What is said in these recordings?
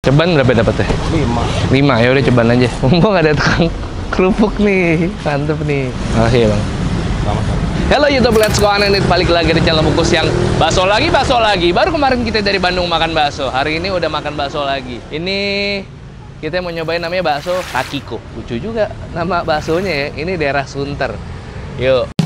Ceban berapa dapetnya? 5. 5, ya udah ceban aja. Mumpung ada tukang kerupuk nih, mantep nih. Makasih ya bang. Sama-sama. Halo YouTube, let's go Anenit, balik lagi di channel Bungkus yang bakso lagi. Baru kemarin kita dari Bandung makan bakso, hari ini udah makan bakso lagi. Ini kita mau nyobain namanya bakso Takiko. Lucu juga nama baksonya ya, ini daerah Sunter. Yuk.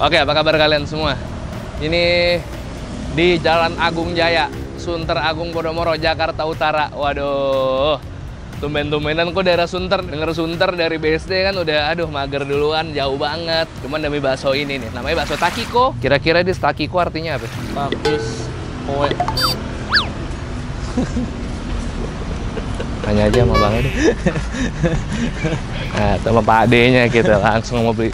Oke, apa kabar kalian semua? Ini di Jalan Agung Jaya, Sunter Agung Podomoro, Jakarta Utara. Waduh, tumben-tumbenan kok daerah Sunter. Denger Sunter dari BSD kan udah, aduh mager duluan, jauh banget. Cuman demi bakso ini nih, namanya bakso Takiko. Kira-kira di Takiko artinya apa? Bagus. Kowe. Tanya aja sama Bang Edi. Nah, sama Pak Ade-nya kita langsung mau beli.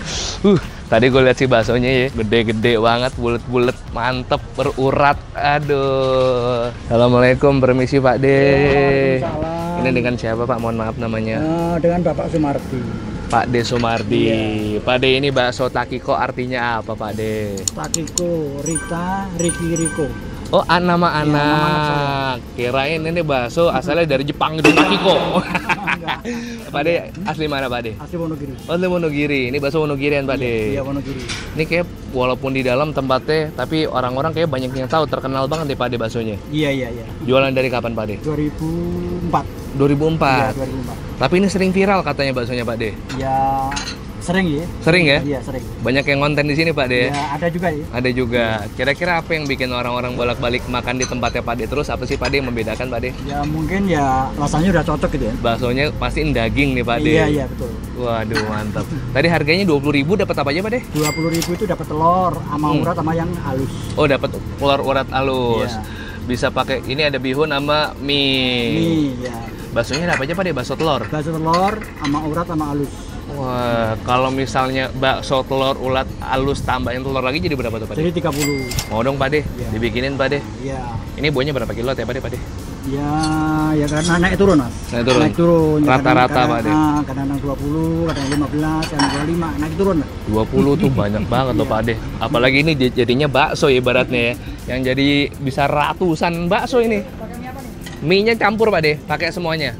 Tadi gue lihat si baksonya ya, gede-gede banget, bulet-bulet, mantep, berurat. Aduh. Assalamualaikum, permisi Pak De. Ini dengan siapa Pak? Mohon maaf namanya. Dengan Bapak Sumardi. Pak De Sumardi. Iya. Pak De, ini bakso Takiko artinya apa Pak De? Takiko, Rita, Riki, Riko. Oh, nama Iya, anak. Kirain ini bakso asalnya dari Jepang itu Takiko. Pak De, asli mana Pak De? Asli Wonogiri. Oh, asli Wonogiri. Ini bakso Wonogirian Pak De. Iya, Wonogiri. Ini kayak walaupun di dalam tempatnya, tapi orang-orang kayak banyak yang tahu, terkenal banget deh Pak De baksonya. Iya. Jualan dari kapan Pak De? 2004. 2004. Iya, 2004. Tapi ini sering viral katanya baksonya Pak De. Ya, sering ya. Sering ya? Iya, sering. Banyak yang konten di sini Pak De. Ya, ada juga ya. Ada juga. Kira-kira apa yang bikin orang-orang bolak-balik makan di tempatnya Pak De terus? Apa sih Pak De yang membedakan Pak De? Ya, mungkin ya rasanya udah cocok gitu ya. Baksonya pastiin daging nih Pak De. Iya, betul. Waduh, mantap. Tadi harganya 20.000, dapat apa aja Pak De? 20.000 itu dapat telur sama urat sama yang halus. Oh, dapat telur urat halus. Iya. Bisa pakai ini, ada bihun sama mie. Nih, ya. Baksonya apa aja Pak De? Bakso telur. Bakso telur sama urat sama halus. Wah, kalau misalnya bakso telur ulat halus tambahin telur lagi jadi berapa tuh Pak De? Jadi 30. Mau dong Pak De? Iya. Dibikinin Pak De. Iya. Ini buahnya berapa kilo ya Pak De? Ya karena naik turun mas. Naik turun. Naik turun. Ya, Rata-rata Pak De. Kadang-kadang 20, kadang 15, kadang 25, naik turun. 20 tuh banyak banget loh Pak De. Apalagi ini jadinya bakso ibaratnya ya. Yang jadi bisa ratusan bakso ini. Mie-nya campur Pak De, pakai semuanya.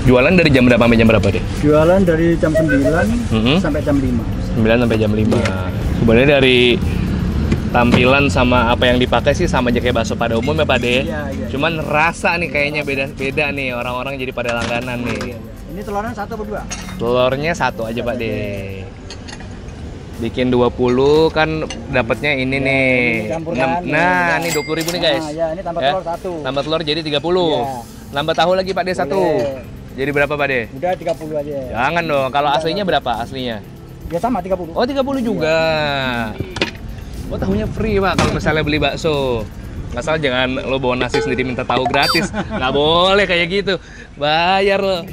Jualan dari jam berapa sampai jam berapa deh? Jualan dari jam 9 sampai jam 5. 9 sampai jam 5. Sebenarnya dari tampilan sama apa yang dipakai sih sama aja kayak bakso pada umum ya Pak De. Iya. Cuman rasa nih kayaknya beda nih, orang-orang jadi pada langganan nih. Iya. Ini telurnya 1 atau 2? Telurnya 1 aja Pak De. Bikin 20 kan dapatnya ini nih. Nah, ini 20.000 nih guys. Nah, ya, ini tambah Ya. telur 1. Tambah telur jadi 30. Iya. Nambah tahu lagi Pak De 1. Boleh. Jadi berapa Pak De? Udah 30 aja. Jangan dong, kalau aslinya berapa aslinya? Ya sama 30. Oh 30 juga. Oh tahunya free Pak kalau misalnya beli bakso. Nggak salah jangan lo bawa nasi sendiri minta tahu gratis. Nggak boleh kayak gitu. Bayar lo.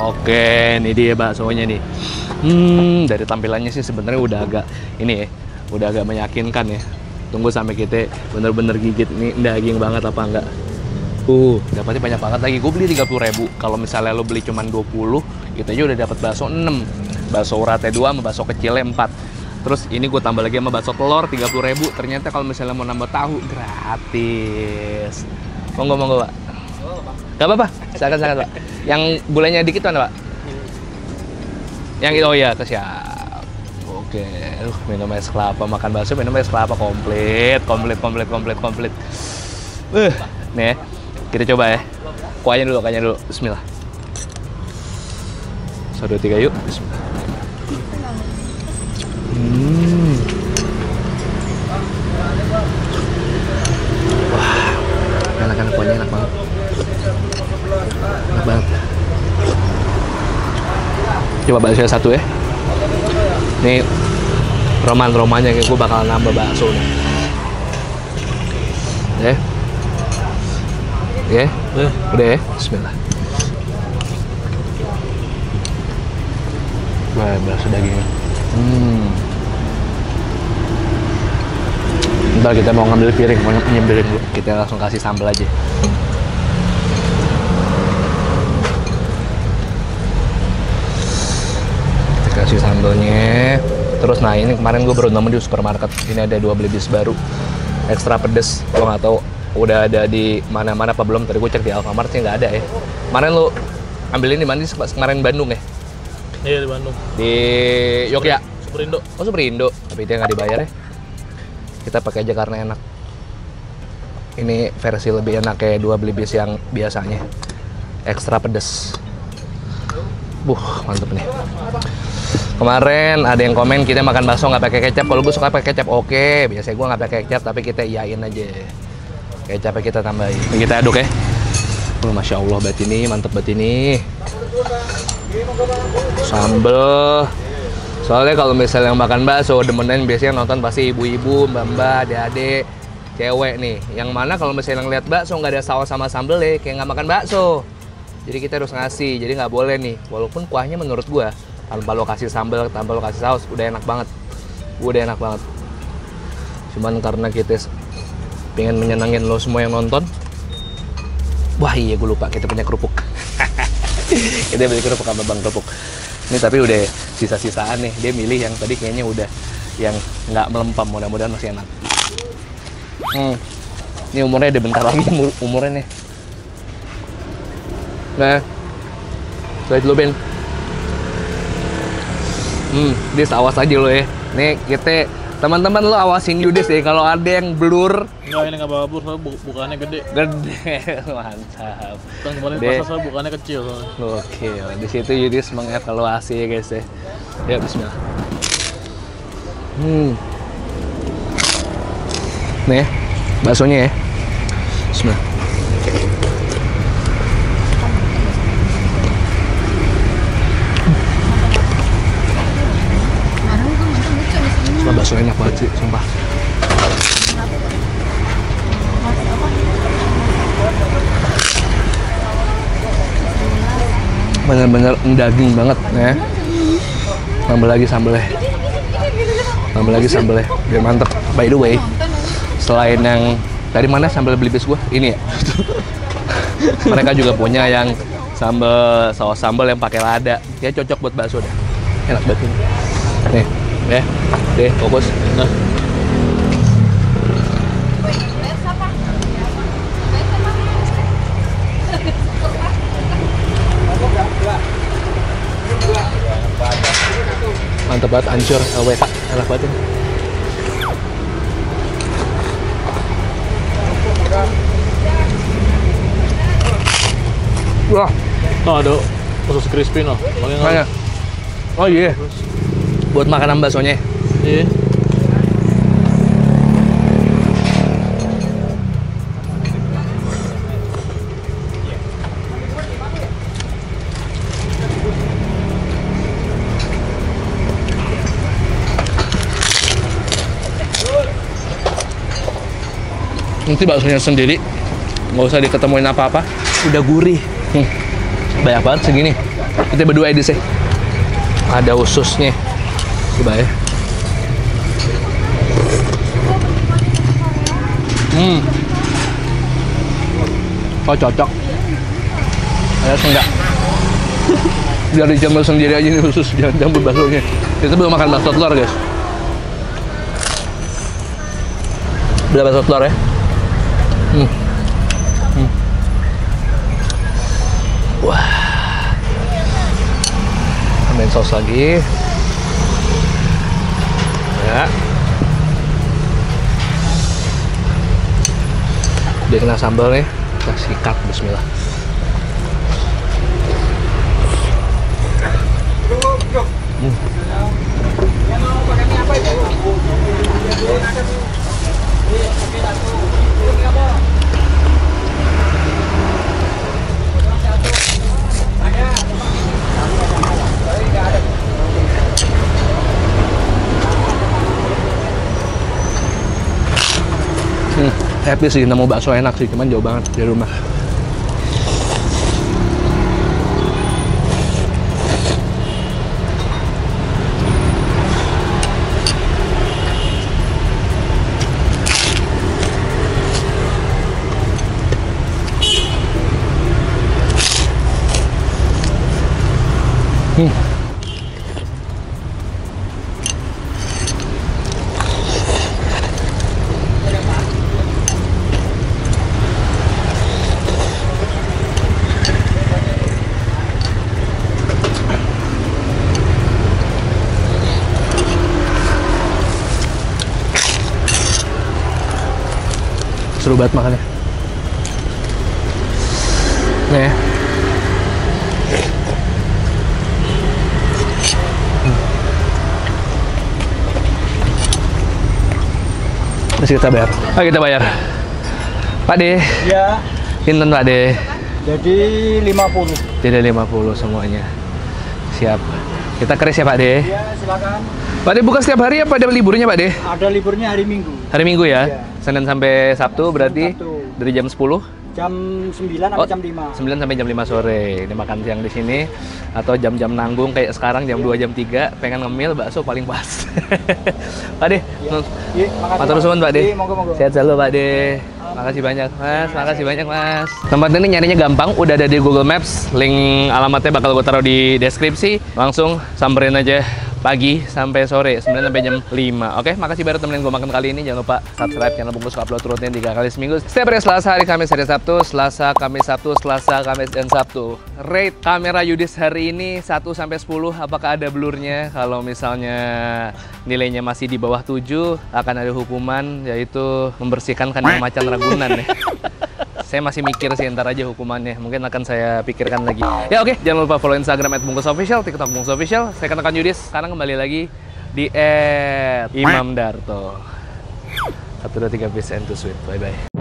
Oke, ini dia baksonya nih. Dari tampilannya sih sebenarnya udah agak ini ya, udah agak meyakinkan ya. Tunggu sampai kita bener-bener gigit nih daging banget apa enggak. Dapatnya banyak banget lagi. Gue beli 30.000. Kalau misalnya lo beli cuman 20, itu aja udah dapat bakso 6. Bakso uratnya 2 sama bakso kecilnya 4. Terus ini gue tambah lagi sama bakso telur 30.000. Ternyata kalau misalnya mau nambah tahu gratis. Monggo Pak. Gak apa-apa. Silakan Pak. Yang gulanya dikit mana Pak? Yang itu, oh ya, siap. Oke, minum es kelapa, makan bakso, minum es kelapa komplit. Nih ya, kita coba ya. Kuahnya dulu. Bismillah. 1, 2, 3 yuk. Bismillah. Wah, enak kuahnya, enak banget. Coba bakso 1 ya. Nih romannya kayak gue bakal nambah bakso nih. Ya. Udah ya? Bismillah. Wah, berasa dagingnya. Ntar kita mau ngambil piring, mau nyembirin dulu. Kita langsung kasih sambal aja. Kita kasih sambalnya. Terus nah ini kemarin gue baru nemu di supermarket. Ini ada 2 belibis baru. Ekstra pedes. Gue nggak tahu udah ada di mana-mana apa belum. Tadi gue cek di Alfamart sih nggak ada ya. Kemarin lu ambilin di mana sih? Kemarin Bandung ya? Iya di Bandung. Di Yogyakarta. Superindo. Oh Superindo. Tapi itu nggak dibayar ya. Kita pakai aja karena enak. Ini versi lebih enak kayak 2 belibis yang biasanya. Ekstra pedes. Mantep nih. Kemarin ada yang komen kita makan bakso nggak pakai kecap. Kalau gue suka pakai kecap oke. Biasanya gue nggak pakai kecap tapi kita iyain aja. Kecapnya kita tambahin. Ini kita aduk ya. Masya Allah bat ini mantep bat ini. Sambel. Soalnya kalau misalnya yang makan bakso demenin biasanya nonton pasti ibu-ibu, mbak-mbak, adik-adik, cewek nih. Yang mana kalau misalnya ngeliat bakso nggak ada saus sama sambel deh, kayak nggak makan bakso. Jadi kita harus ngasih. Jadi nggak boleh nih. Walaupun kuahnya menurut gua tanpa lo kasih sambal, tanpa lo kasih saus, udah enak banget. Udah enak banget. Cuman karena kita pengen menyenangin lo semua yang nonton. Wah iya gue lupa, kita punya kerupuk. Kita beli kerupuk sama Bang Kerupuk. Ini tapi udah sisa-sisaan nih. Dia milih yang tadi kayaknya udah yang nggak melempam. Mudah-mudahan masih enak. Ini umurnya udah bentar lagi umurnya nih. Nah, lihat dulu Ben. Dis awas aja lo ya. Nih kita teman-teman lo awasin Yudis deh kalau ada yang blur. Enggak, ini nggak blur, soalnya bukannya gede. Gede, mantap. Kan kemarin pas soalnya bukannya kecil. Oke, di situ Yudis mengevaluasi ya guys ya. Ya Bismillah. Nih, baksonya ya. Bismillah. Bakso enak banget sih, sumpah. Bener-bener daging banget ya. Tambah lagi sambelnya. Biar mantep. By the way, selain yang dari mana sambal belibis gua? Ini ya. Mereka juga punya yang saus sambal yang pakai lada. Ya cocok buat bakso deh. Enak banget ini. Nih. Ya, deh fokus. Nah. Mantap banget, hancur, WK, enak banget ini. Wah, Oh ada khusus crispy no. mana? Oh iya. Buat makanan baksonya. Iya. Nanti baksonya sendiri, nggak usah diketemuin apa-apa, udah gurih. Banyak banget segini. Kita berdua edisi. Ada ususnya. Coba ya. Oh cocok. Ayas enggak. Biar dijambal sendiri aja nih khusus, jangan jambal baksonya. Kita belum makan bakso telur guys. Beli bakso telur ya. Wah. Tambahin saus lagi. Ya. Dia kena sambal nih, kita sikat. Bismillah. Happy sih, nemu bakso enak sih, cuman jauh banget dari rumah. Seru banget makannya. Nih ya. Terus kita bayar. Ayo kita bayar. Pak De, Ya, pinten Pak De? jadi 50. Tidak 50 semuanya. Siap. Kita keris ya Pak De. Ya, silakan. Pak De buka setiap hari apa ada liburnya Pak De? Ada liburnya hari Minggu. Hari Minggu ya? Iya. Senin sampai Sabtu berarti Sabtu. dari jam 10? Jam 9 sampai jam 5. 9 sampai jam 5 sore. Ini makan siang di sini atau jam-jam nanggung kayak sekarang jam 2 jam 3 pengen ngemil bakso paling pas. Pak De, Iya, makasih. matur suwun Pak De. Iya, monggo. Sehat selalu Pak De. Makasih banyak Mas, makasih banyak Mas. Tempat ini nyarinya gampang, udah ada di Google Maps. Link alamatnya bakal gue taruh di deskripsi. Langsung samperin aja pagi sampai sore, 9 sampai jam 5. Oke, makasih baru temenin gue makan kali ini. Jangan lupa subscribe channel Bungkus, upload rutin 3 kali seminggu. Setiap hari Selasa, hari Kamis, hari Sabtu, Selasa, Kamis, Sabtu, Selasa, Kamis, dan Sabtu. Rate kamera Yudis hari ini 1 sampai 10, apakah ada blurnya? Kalau misalnya nilainya masih di bawah 7, akan ada hukuman, yaitu membersihkan kandang macan Ragunan ya. Saya masih mikir sih ntar aja hukumannya. Mungkin akan saya pikirkan lagi. Ya oke, jangan lupa follow Instagram @bungkusofficial, TikTok Bungkusofficial. Saya kenakan Yudis. Sekarang kembali lagi di @imamdarto. 1, 2, 3, peace and to sweet. Bye-bye.